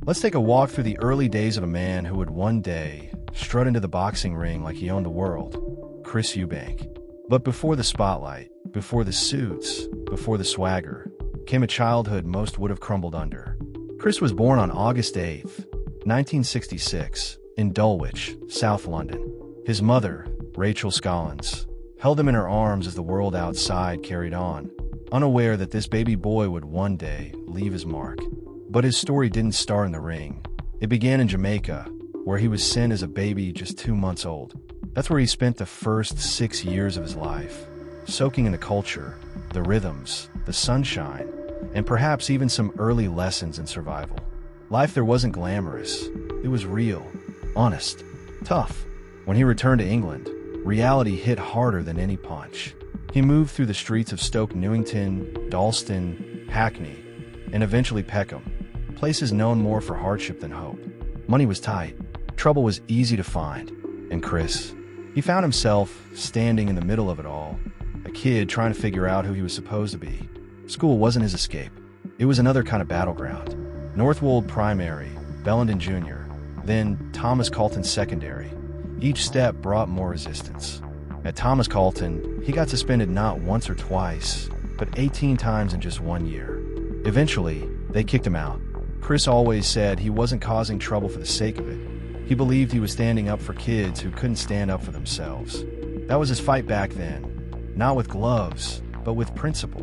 Let's take a walk through the early days of a man who would one day strut into the boxing ring like he owned the world, Chris Eubank. But before the spotlight, before the suits, before the swagger, came a childhood most would have crumbled under. Chris was born on August 8, 1966, in Dulwich, South London. His mother, Rachel Scollins, held him in her arms as the world outside carried on, unaware that this baby boy would one day leave his mark. But his story didn't start in the ring. It began in Jamaica, where he was sent as a baby just 2 months old. That's where he spent the first 6 years of his life, soaking in the culture, the rhythms, the sunshine, and perhaps even some early lessons in survival. Life there wasn't glamorous. It was real, honest, tough. When he returned to England, reality hit harder than any punch. He moved through the streets of Stoke Newington, Dalston, Hackney, and eventually Peckham, places known more for hardship than hope. Money was tight, trouble was easy to find, and Chris, he found himself standing in the middle of it all, a kid trying to figure out who he was supposed to be. School wasn't his escape. It was another kind of battleground. Northwold Primary, Bellenden Jr., then Thomas Carlton Secondary. Each step brought more resistance. At Thomas Carlton, he got suspended not once or twice, but 18 times in just 1 year. Eventually, they kicked him out. Chris always said he wasn't causing trouble for the sake of it. He believed he was standing up for kids who couldn't stand up for themselves. That was his fight back then. Not with gloves, but with principle.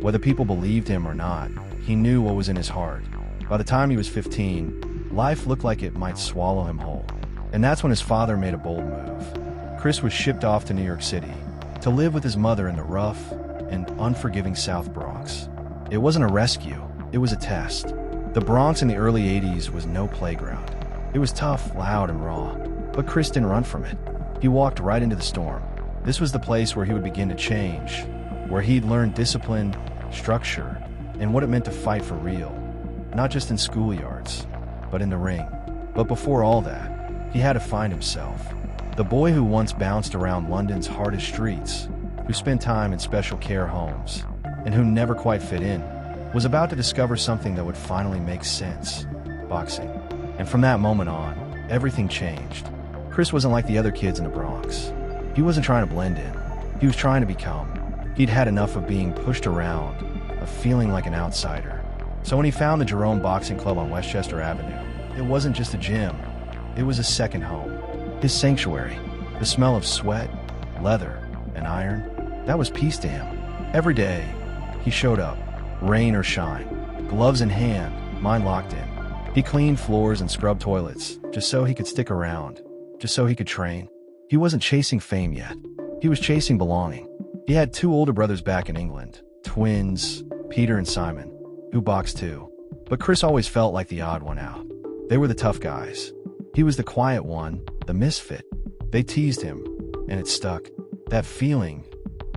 Whether people believed him or not, he knew what was in his heart. By the time he was 15, life looked like it might swallow him whole. And that's when his father made a bold move. Chris was shipped off to New York City to live with his mother in the rough and unforgiving South Bronx. It wasn't a rescue, it was a test. The Bronx in the early 80s was no playground. It was tough, loud, and raw. But Chris didn't run from it. He walked right into the storm. This was the place where he would begin to change, where he'd learn discipline, structure, and what it meant to fight for real. Not just in schoolyards, but in the ring. But before all that, he had to find himself. The boy who once bounced around London's hardest streets, who spent time in special care homes, and who never quite fit in, was about to discover something that would finally make sense: boxing. And from that moment on, everything changed. Chris wasn't like the other kids in the Bronx. He wasn't trying to blend in. He was trying to become. He'd had enough of being pushed around, of feeling like an outsider. So when he found the Jerome Boxing Club on Westchester Avenue, it wasn't just a gym. It was a second home. His sanctuary. The smell of sweat, leather, and iron. That was peace to him. Every day, he showed up, rain or shine, gloves in hand, mind locked in. He cleaned floors and scrubbed toilets, just so he could stick around, just so he could train. He wasn't chasing fame yet. He was chasing belonging. He had 2 older brothers back in England, twins, Peter and Simon, who boxed too. But Chris always felt like the odd one out. They were the tough guys. He was the quiet one, the misfit. They teased him, and it stuck. That feeling,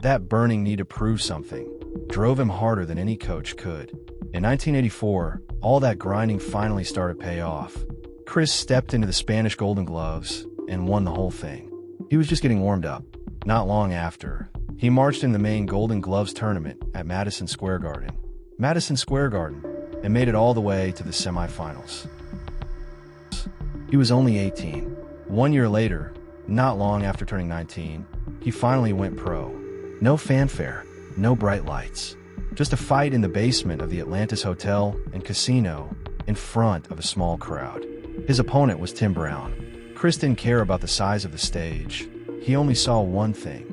that burning need to prove something, drove him harder than any coach could. In 1984, all that grinding finally started to pay off. Chris stepped into the Spanish Golden Gloves and won the whole thing. He was just getting warmed up. Not long after, he marched in the main Golden Gloves tournament at Madison Square Garden, and made it all the way to the semifinals. He was only 18. 1 year later, not long after turning 19, he finally went pro. No fanfare, no bright lights. Just a fight in the basement of the Atlantis Hotel and Casino in front of a small crowd. His opponent was Tim Brown. Chris didn't care about the size of the stage. He only saw one thing: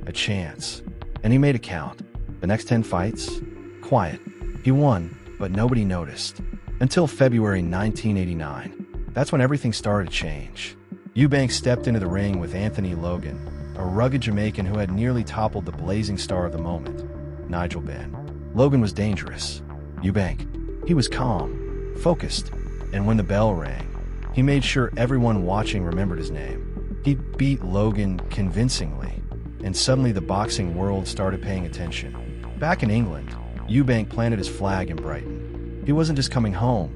a chance. And he made it count. The next 10 fights? Quiet. He won, but nobody noticed. Until February 1989. That's when everything started to change. Eubank stepped into the ring with Anthony Logan, a rugged Jamaican who had nearly toppled the blazing star of the moment, Nigel Benn. Logan was dangerous. Eubank, he was calm, focused, and when the bell rang, he made sure everyone watching remembered his name. He beat Logan convincingly, and suddenly the boxing world started paying attention. Back in England, Eubank planted his flag in Brighton. He wasn't just coming home,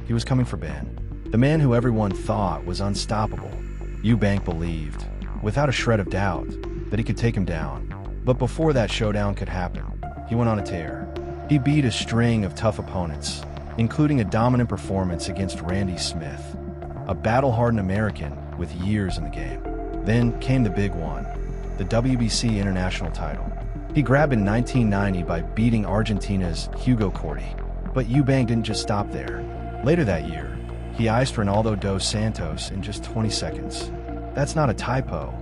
he was coming for Benn, the man who everyone thought was unstoppable. Eubank believed, without a shred of doubt, that he could take him down. But before that showdown could happen, he went on a tear. He beat a string of tough opponents, including a dominant performance against Randy Smith, a battle-hardened American with years in the game. Then came the big one, the WBC International title. He grabbed in 1990 by beating Argentina's Hugo Corti. But Eubank didn't just stop there. Later that year, he iced Ronaldo dos Santos in just 20 seconds. That's not a typo.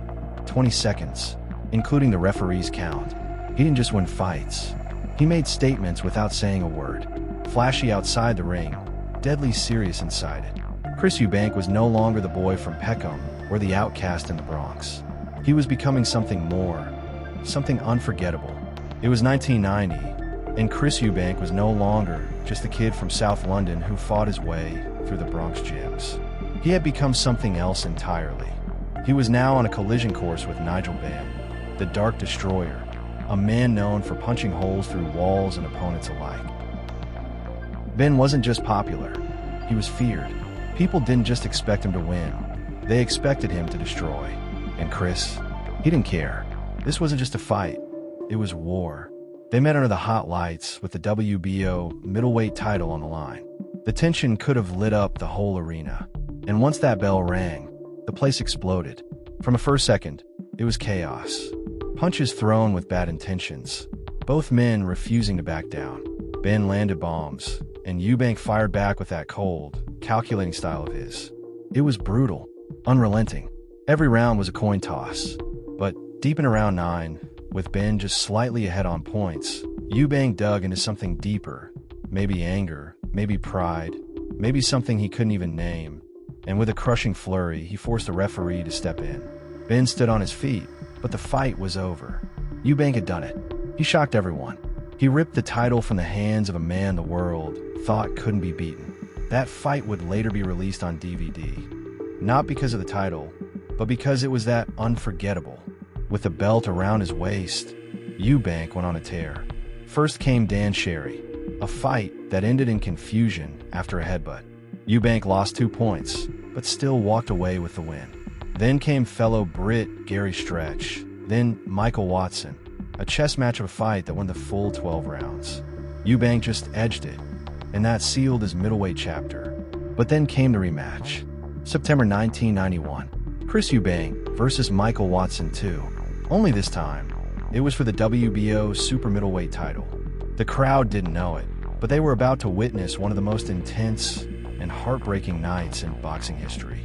20 seconds, including the referee's count. He didn't just win fights. He made statements without saying a word. Flashy outside the ring, deadly serious inside it. Chris Eubank was no longer the boy from Peckham or the outcast in the Bronx. He was becoming something more, something unforgettable. It was 1990, and Chris Eubank was no longer just a kid from South London who fought his way through the Bronx gyms. He had become something else entirely. He was now on a collision course with Nigel Benn, the Dark Destroyer, a man known for punching holes through walls and opponents alike. Ben wasn't just popular, he was feared. People didn't just expect him to win, they expected him to destroy. And Chris, he didn't care. This wasn't just a fight, it was war. They met under the hot lights with the WBO middleweight title on the line. The tension could have lit up the whole arena. And once that bell rang, the place exploded. From the first second, it was chaos. Punches thrown with bad intentions. Both men refusing to back down. Ben landed bombs, and Eubank fired back with that cold, calculating style of his. It was brutal, unrelenting. Every round was a coin toss. But deep in round 9, with Ben just slightly ahead on points, Eubank dug into something deeper. Maybe anger, maybe pride, maybe something he couldn't even name. And with a crushing flurry, he forced the referee to step in. Ben stood on his feet, but the fight was over. Eubank had done it. He shocked everyone. He ripped the title from the hands of a man the world thought couldn't be beaten. That fight would later be released on DVD. Not because of the title, but because it was that unforgettable. With the belt around his waist, Eubank went on a tear. First came Dan Sherry, a fight that ended in confusion after a headbutt. Eubank lost 2 points, but still walked away with the win. Then came fellow Brit Gary Stretch, then Michael Watson, a chess match of a fight that won the full 12 rounds. Eubank just edged it, and that sealed his middleweight chapter. But then came the rematch. September 1991, Chris Eubank versus Michael Watson 2. Only this time, it was for the WBO super middleweight title. The crowd didn't know it, but they were about to witness one of the most intense and heartbreaking nights in boxing history.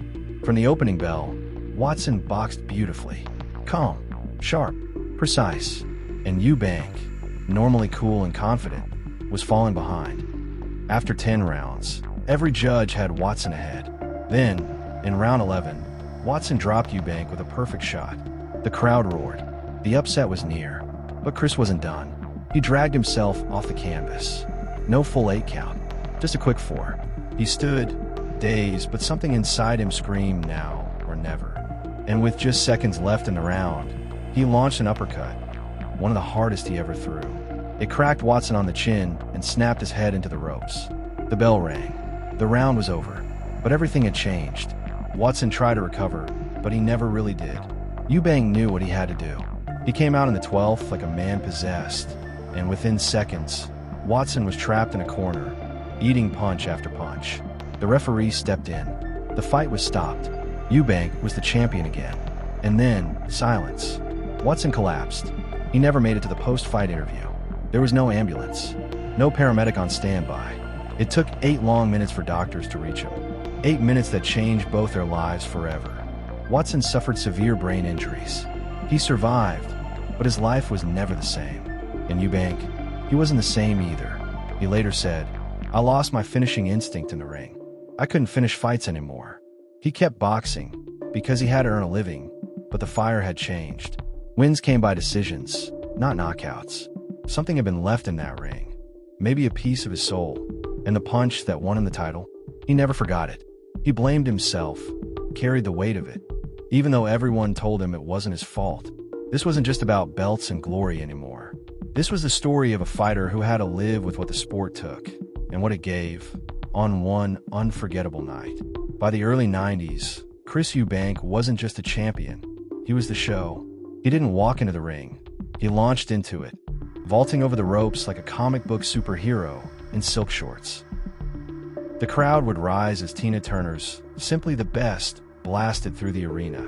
From the opening bell, Watson boxed beautifully, calm, sharp, precise, and Eubank, normally cool and confident, was falling behind. After 10 rounds, every judge had Watson ahead. Then, in round 11, Watson dropped Eubank with a perfect shot. The crowd roared. The upset was near, but Chris wasn't done. He dragged himself off the canvas. No full 8 count, just a quick 4. He stood, dazed, but something inside him screamed now or never. And with just seconds left in the round, he launched an uppercut, one of the hardest he ever threw. It cracked Watson on the chin and snapped his head into the ropes. The bell rang. The round was over, but everything had changed. Watson tried to recover, but he never really did. Eubank knew what he had to do. He came out in the 12th like a man possessed, and within seconds, Watson was trapped in a corner, eating punch after punch. The referee stepped in. The fight was stopped. Eubank was the champion again. And then, silence. Watson collapsed. He never made it to the post-fight interview. There was no ambulance, no paramedic on standby. It took 8 long minutes for doctors to reach him. 8 minutes that changed both their lives forever. Watson suffered severe brain injuries. He survived, but his life was never the same. And Eubank, he wasn't the same either. He later said, "I lost my finishing instinct in the ring. I couldn't finish fights anymore." He kept boxing because he had to earn a living, but the fire had changed. Wins came by decisions, not knockouts. Something had been left in that ring, maybe a piece of his soul. And the punch that won him the title, he never forgot it. He blamed himself, carried the weight of it, even though everyone told him it wasn't his fault. This wasn't just about belts and glory anymore. This was the story of a fighter who had to live with what the sport took and what it gave on one unforgettable night. By the early 90s, Chris Eubank wasn't just a champion, he was the show. He didn't walk into the ring, he launched into it, vaulting over the ropes like a comic book superhero in silk shorts. The crowd would rise as Tina Turner's Simply the Best blasted through the arena.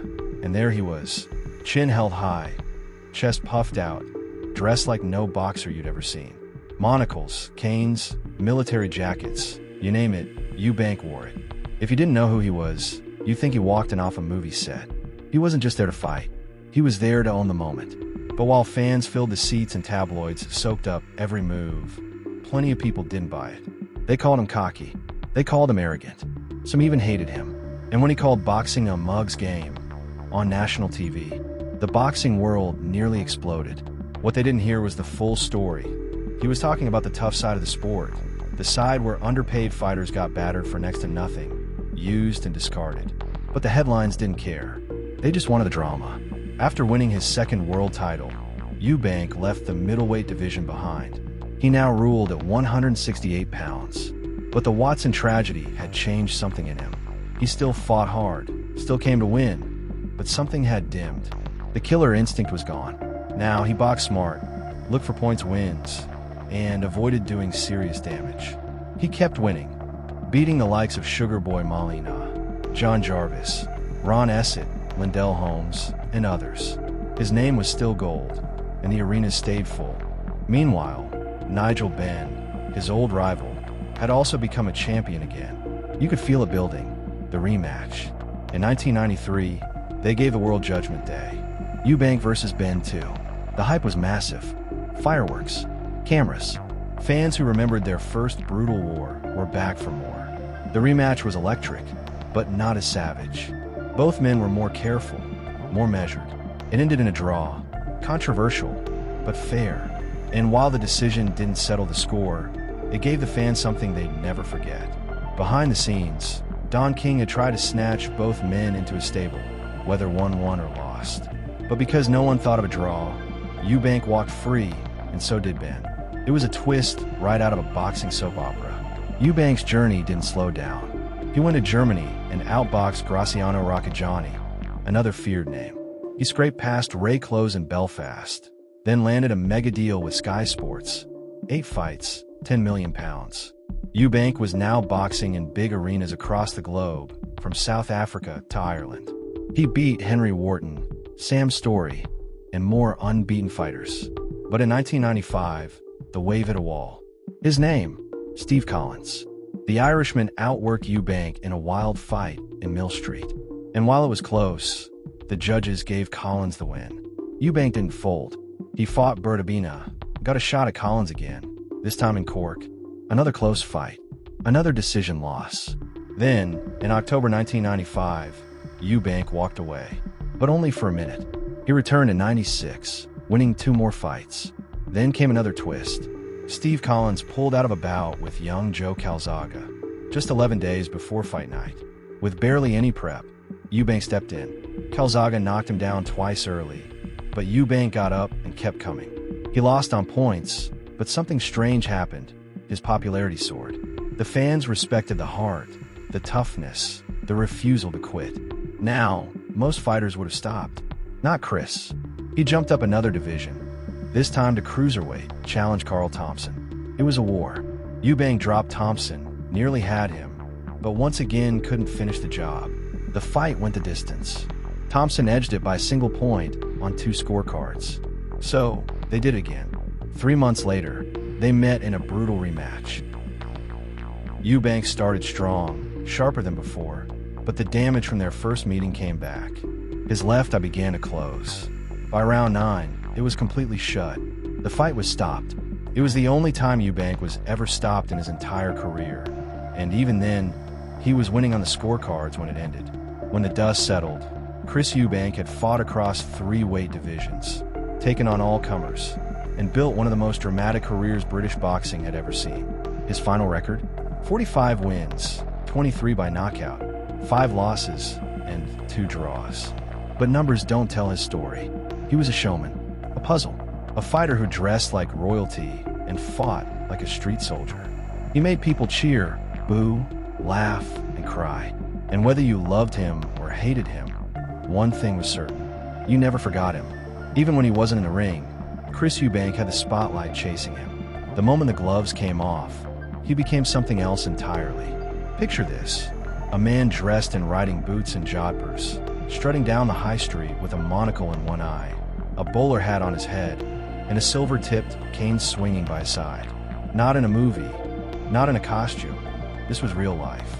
And there he was, chin held high, chest puffed out, dressed like no boxer you'd ever seen. Monocles, canes, military jackets, you name it, Eubank wore it. If you didn't know who he was, you'd think he walked in off a movie set. He wasn't just there to fight. He was there to own the moment. But while fans filled the seats and tabloids soaked up every move, plenty of people didn't buy it. They called him cocky. They called him arrogant. Some even hated him. And when he called boxing a mug's game on national TV, the boxing world nearly exploded. What they didn't hear was the full story. He was talking about the tough side of the sport, the side where underpaid fighters got battered for next to nothing, used and discarded. But the headlines didn't care. They just wanted the drama. After winning his second world title, Eubank left the middleweight division behind. He now ruled at 168 pounds. But the Watson tragedy had changed something in him. He still fought hard, still came to win, but something had dimmed. The killer instinct was gone. Now he boxed smart, looked for points wins, and avoided doing serious damage. He kept winning, beating the likes of Sugar Boy Molina, John Jarvis, Ron Essett, Lindell Holmes, and others. His name was still gold, and the arena stayed full. Meanwhile, Nigel Benn, his old rival, had also become a champion again. You could feel it building, the rematch. In 1993, they gave the world Judgment Day. Eubank versus Benn 2. The hype was massive. Fireworks, cameras. Fans who remembered their first brutal war were back for more. The rematch was electric, but not as savage. Both men were more careful, more measured. It ended in a draw, controversial, but fair. And while the decision didn't settle the score, it gave the fans something they'd never forget. Behind the scenes, Don King had tried to snatch both men into his stable, whether one won or lost. But because no one thought of a draw, Eubank walked free, and so did Benn. It was a twist right out of a boxing soap opera. Eubank's journey didn't slow down. He went to Germany and outboxed Graziano Roccagiani, another feared name. He scraped past Ray Close in Belfast, then landed a mega deal with Sky Sports. 8 fights, 10 million pounds. Eubank was now boxing in big arenas across the globe, from South Africa to Ireland. He beat Henry Wharton, Sam Story, and more unbeaten fighters. But in 1995, the wave hit a wall. His name, Steve Collins. The Irishman outworked Eubank in a wild fight in Mill Street. And while it was close, the judges gave Collins the win. Eubank didn't fold. He fought Bertabina, got a shot at Collins again, this time in Cork. Another close fight, another decision loss. Then, in October 1995, Eubank walked away, but only for a minute. He returned in '96, winning 2 more fights. Then came another twist. Steve Collins pulled out of a bout with young Joe Calzaghe, just 11 days before fight night. With barely any prep, Eubank stepped in. Calzaghe knocked him down twice early, but Eubank got up and kept coming. He lost on points, but something strange happened. His popularity soared. The fans respected the heart, the toughness, the refusal to quit. Now, most fighters would have stopped. Not Chris. He jumped up another division, this time to cruiserweight, challenged Carl Thompson. It was a war. Eubank dropped Thompson, nearly had him, but once again couldn't finish the job. The fight went the distance. Thompson edged it by a single point on 2 scorecards. So, they did again. 3 months later, they met in a brutal rematch. Eubank started strong, sharper than before, but the damage from their first meeting came back. His left eye began to close. By round 9, it was completely shut. The fight was stopped. It was the only time Eubank was ever stopped in his entire career. And even then, he was winning on the scorecards when it ended. When the dust settled, Chris Eubank had fought across 3 weight divisions, taken on all comers, and built one of the most dramatic careers British boxing had ever seen. His final record? 45 wins, 23 by knockout, 5 losses, and 2 draws. But numbers don't tell his story. He was a showman, a puzzle, a fighter who dressed like royalty and fought like a street soldier. He made people cheer, boo, laugh, and cry. And whether you loved him or hated him, one thing was certain. You never forgot him. Even when he wasn't in the ring, Chris Eubank had the spotlight chasing him. The moment the gloves came off, he became something else entirely. Picture this: a man dressed in riding boots and jodhpurs, strutting down the high street with a monocle in one eye, a bowler hat on his head, and a silver-tipped cane swinging by his side. Not in a movie, not in a costume. This was real life.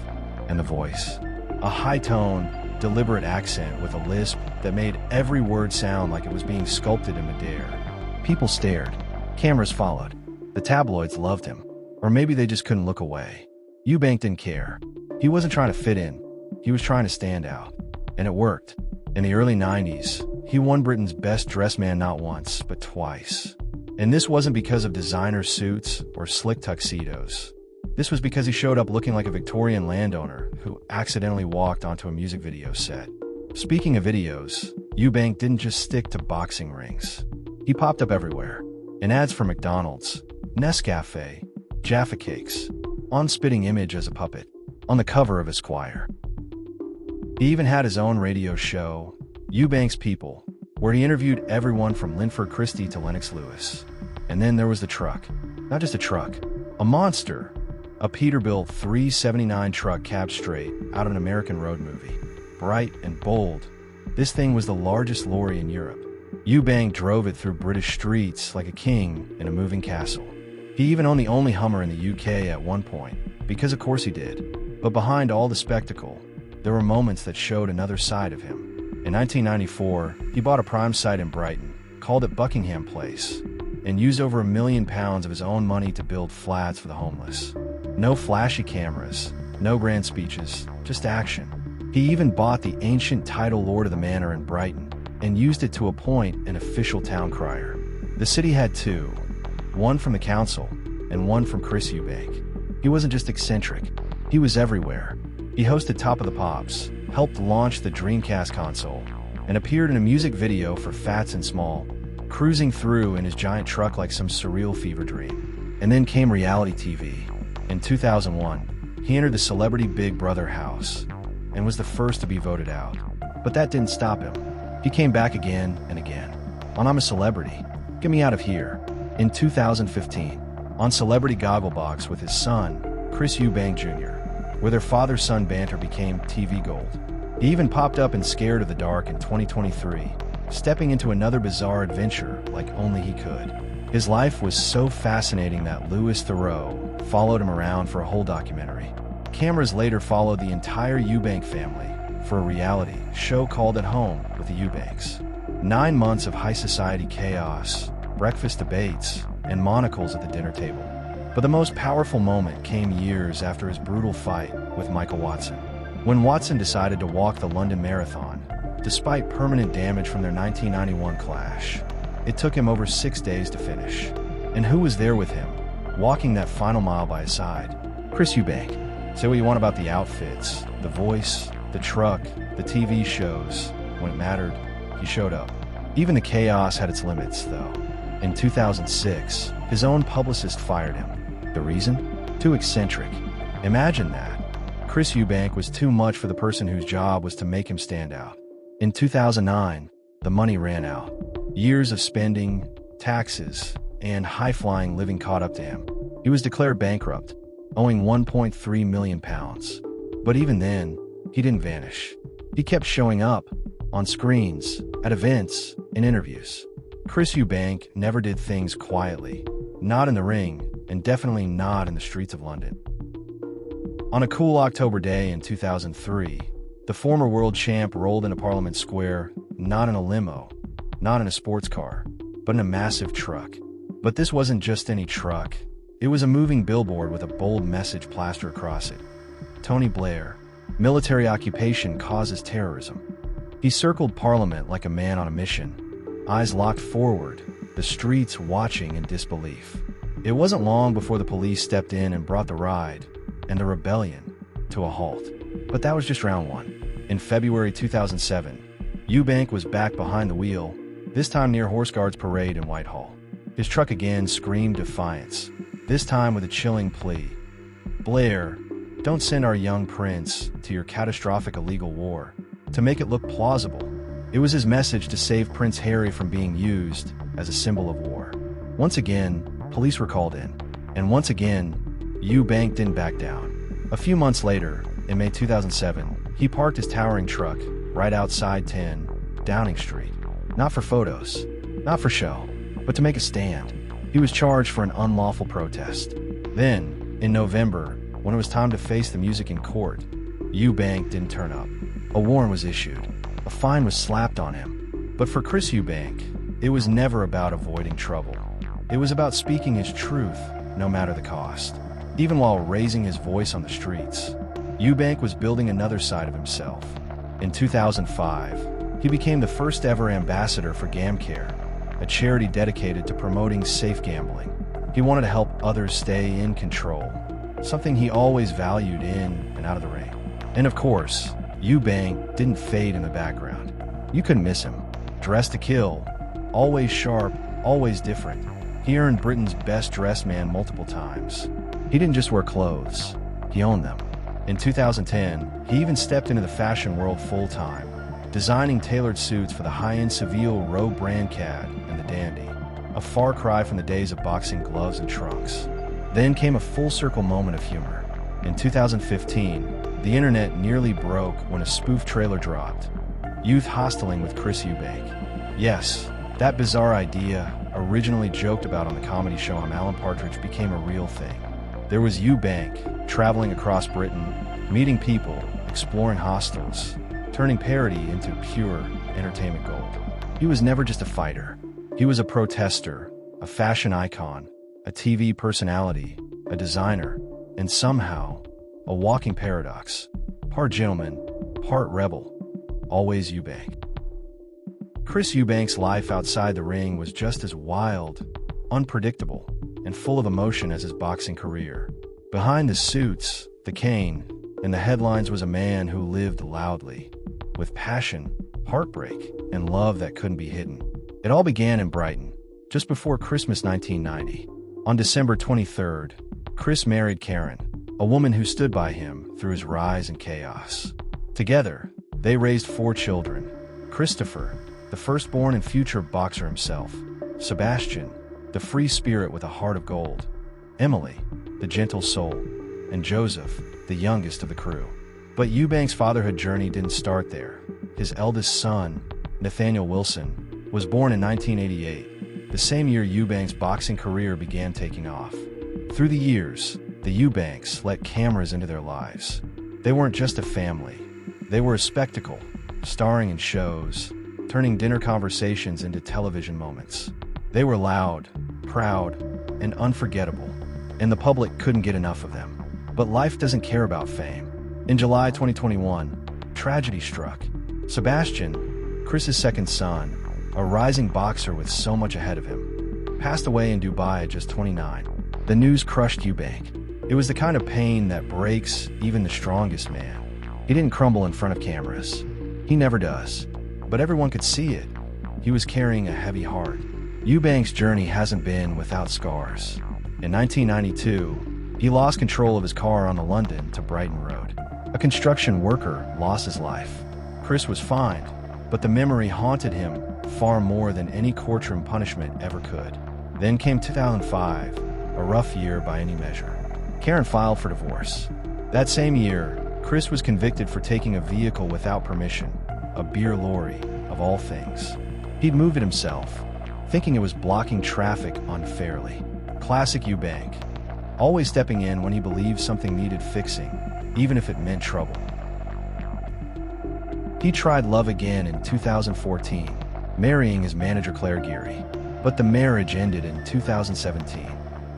And the voice. A high-tone, deliberate accent with a lisp that made every word sound like it was being sculpted in midair. People stared. Cameras followed. The tabloids loved him. Or maybe they just couldn't look away. Eubank didn't care. He wasn't trying to fit in. He was trying to stand out. And it worked. In the early 90s, he won Britain's Best Dressed Man not once, but twice. And this wasn't because of designer suits or slick tuxedos. This was because he showed up looking like a Victorian landowner who accidentally walked onto a music video set. Speaking of videos, Eubank didn't just stick to boxing rings. He popped up everywhere. In ads for McDonald's, Nescafe, Jaffa Cakes, on Spitting Image as a puppet, on the cover of Esquire. He even had his own radio show, Eubank's People, where he interviewed everyone from Linford Christie to Lennox Lewis. And then there was the truck. Not just a truck, a monster. A Peterbilt 379 truck cab straight out of an American road movie. Bright and bold, this thing was the largest lorry in Europe. Eubank drove it through British streets like a king in a moving castle. He even owned the only Hummer in the UK at one point, because of course he did. But behind all the spectacle, there were moments that showed another side of him. In 1994, he bought a prime site in Brighton, called it Buckingham Place, and used over £1 million of his own money to build flats for the homeless. No flashy cameras, no grand speeches, just action. He even bought the ancient title Lord of the Manor in Brighton and used it to appoint an official town crier. The city had two, one from the council and one from Chris Eubank. He wasn't just eccentric, he was everywhere. He hosted Top of the Pops, helped launch the Dreamcast console, and appeared in a music video for Fats and Small, cruising through in his giant truck like some surreal fever dream. And then came reality TV. In 2001, he entered the celebrity Big Brother house and was the first to be voted out. But that didn't stop him. He came back again and again. On I'm a Celebrity, Get Me Out of Here. In 2015, on Celebrity Gogglebox with his son, Chris Eubank Jr., where their father-son banter became TV gold. He even popped up in Scared of the Dark in 2023, stepping into another bizarre adventure like only he could. His life was so fascinating that Louis Theroux followed him around for a whole documentary. Cameras later followed the entire Eubank family for a reality show called At Home with the Eubanks. 9 months of high society chaos, breakfast debates, and monocles at the dinner table. But the most powerful moment came years after his brutal fight with Michael Watson. When Watson decided to walk the London Marathon, despite permanent damage from their 1991 clash, it took him over 6 days to finish. And who was there with him, walking that final mile by his side? Chris Eubank. Say what you want about the outfits, the voice, the truck, the TV shows. When it mattered, he showed up. Even the chaos had its limits, though. In 2006, his own publicist fired him. The reason? Too eccentric. Imagine that. Chris Eubank was too much for the person whose job was to make him stand out. In 2009, the money ran out. Years of spending, taxes, and high-flying living caught up to him. He was declared bankrupt, owing £1.3 million. But even then, he didn't vanish. He kept showing up, on screens, at events, in interviews. Chris Eubank never did things quietly, not in the ring, and definitely not in the streets of London. On a cool October day in 2003, the former world champ rolled into Parliament Square, not in a limo, not in a sports car, but in a massive truck. But this wasn't just any truck. It was a moving billboard with a bold message plastered across it. Tony Blair, military occupation causes terrorism. He circled Parliament like a man on a mission, eyes locked forward, the streets watching in disbelief. It wasn't long before the police stepped in and brought the ride, and the rebellion, to a halt. But that was just round one. In February 2007, Eubank was back behind the wheel, this time near Horse Guards Parade in Whitehall. His truck again screamed defiance, this time with a chilling plea. Blair, don't send our young prince to your catastrophic illegal war. To make it look plausible, it was his message to save Prince Harry from being used as a symbol of war. Once again, police were called in. And once again, Eubank didn't back down. A few months later, in May 2007, he parked his towering truck right outside 10 Downing Street. Not for photos, not for show, but to make a stand. He was charged for an unlawful protest. Then, in November, when it was time to face the music in court, Eubank didn't turn up. A warrant was issued. A fine was slapped on him. But for Chris Eubank, it was never about avoiding trouble. It was about speaking his truth, no matter the cost. Even while raising his voice on the streets, Eubank was building another side of himself. In 2005, he became the first ever ambassador for GamCare, a charity dedicated to promoting safe gambling. He wanted to help others stay in control, something he always valued in and out of the ring. And of course, Eubank didn't fade in the background. You couldn't miss him. Dressed to kill, always sharp, always different. He earned Britain's Best Dressed Man multiple times. He didn't just wear clothes, he owned them. In 2010, he even stepped into the fashion world full-time, designing tailored suits for the high-end Seville Row brand Cad and the Dandy, a far cry from the days of boxing gloves and trunks. Then came a full-circle moment of humor. In 2015, the internet nearly broke when a spoof trailer dropped, Youth Hostiling with Chris Eubank. Yes, that bizarre idea, originally joked about on the comedy show I'm Alan Partridge, became a real thing. There was Eubank, traveling across Britain, meeting people, exploring hostels, turning parody into pure entertainment gold. He was never just a fighter. He was a protester, a fashion icon, a TV personality, a designer, and somehow, a walking paradox. Part gentleman, part rebel. Always Eubank. Chris Eubank's life outside the ring was just as wild, unpredictable, and full of emotion as his boxing career. Behind the suits, the cane, and the headlines was a man who lived loudly, with passion, heartbreak, and love that couldn't be hidden. It all began in Brighton, just before Christmas 1990. On December 23rd, Chris married Karen, a woman who stood by him through his rise and chaos. Together, they raised 4 children: Christopher, the firstborn and future boxer himself; Sebastian, the free spirit with a heart of gold; Emily, the gentle soul; and Joseph, the youngest of the crew. But Eubank's fatherhood journey didn't start there. His eldest son, Nathaniel Wilson, was born in 1988, the same year Eubank's boxing career began taking off. Through the years, the Eubanks let cameras into their lives. They weren't just a family. They were a spectacle, starring in shows, turning dinner conversations into television moments. They were loud, proud, and unforgettable, and the public couldn't get enough of them. But life doesn't care about fame. In July 2021, tragedy struck. Sebastian, Chris's second son, a rising boxer with so much ahead of him, passed away in Dubai at just 29. The news crushed Eubank. It was the kind of pain that breaks even the strongest man. He didn't crumble in front of cameras. He never does. But everyone could see it. He was carrying a heavy heart. Eubank's journey hasn't been without scars. In 1992, he lost control of his car on the London to Brighton Road. A construction worker lost his life. Chris was fined, but the memory haunted him far more than any courtroom punishment ever could. Then came 2005, a rough year by any measure. Karen filed for divorce. That same year, Chris was convicted for taking a vehicle without permission, a beer lorry, of all things. He'd moved it himself, thinking it was blocking traffic unfairly. Classic Eubank, always stepping in when he believed something needed fixing, even if it meant trouble. He tried love again in 2014, marrying his manager Claire Geary, but the marriage ended in 2017.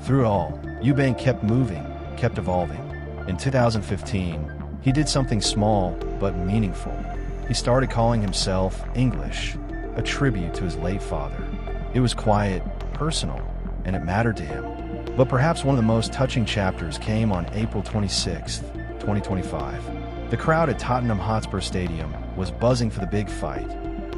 Through it all, Eubank kept moving, kept evolving. In 2015, he did something small but meaningful. He started calling himself English, a tribute to his late father. It was quiet, personal, and it mattered to him. But perhaps one of the most touching chapters came on April 26, 2025. The crowd at Tottenham Hotspur Stadium was buzzing for the big fight,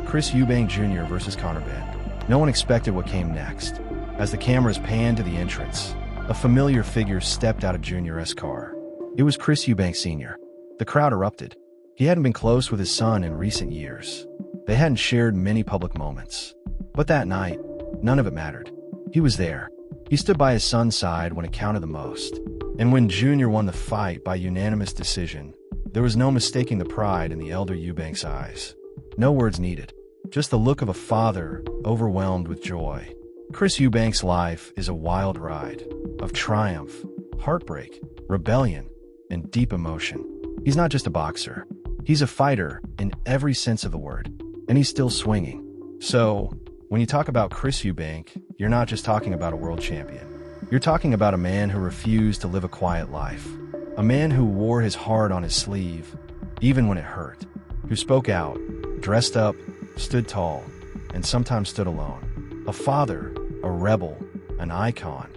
Chris Eubank Jr. versus Conor Benn. No one expected what came next. As the cameras panned to the entrance, a familiar figure stepped out of Jr.'s car. It was Chris Eubank Sr. The crowd erupted. He hadn't been close with his son in recent years. They hadn't shared many public moments. But that night, none of it mattered. He was there. He stood by his son's side when it counted the most. And when Junior won the fight by unanimous decision, there was no mistaking the pride in the elder Eubank's eyes. No words needed, just the look of a father overwhelmed with joy. Chris Eubank's life is a wild ride of triumph, heartbreak, rebellion, and deep emotion. He's not just a boxer. He's a fighter in every sense of the word, and he's still swinging. So, when you talk about Chris Eubank, you're not just talking about a world champion. You're talking about a man who refused to live a quiet life. A man who wore his heart on his sleeve, even when it hurt. Who spoke out, dressed up, stood tall, and sometimes stood alone. A father, a rebel, an icon.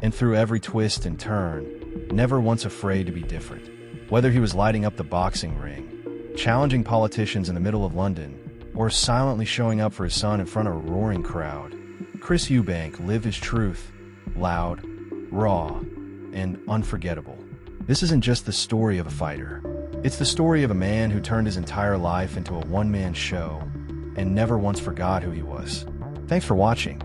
And through every twist and turn, never once afraid to be different. Whether he was lighting up the boxing ring, challenging politicians in the middle of London, or silently showing up for his son in front of a roaring crowd, Chris Eubank lived his truth, loud, raw, and unforgettable. This isn't just the story of a fighter. It's the story of a man who turned his entire life into a one-man show and never once forgot who he was. Thanks for watching.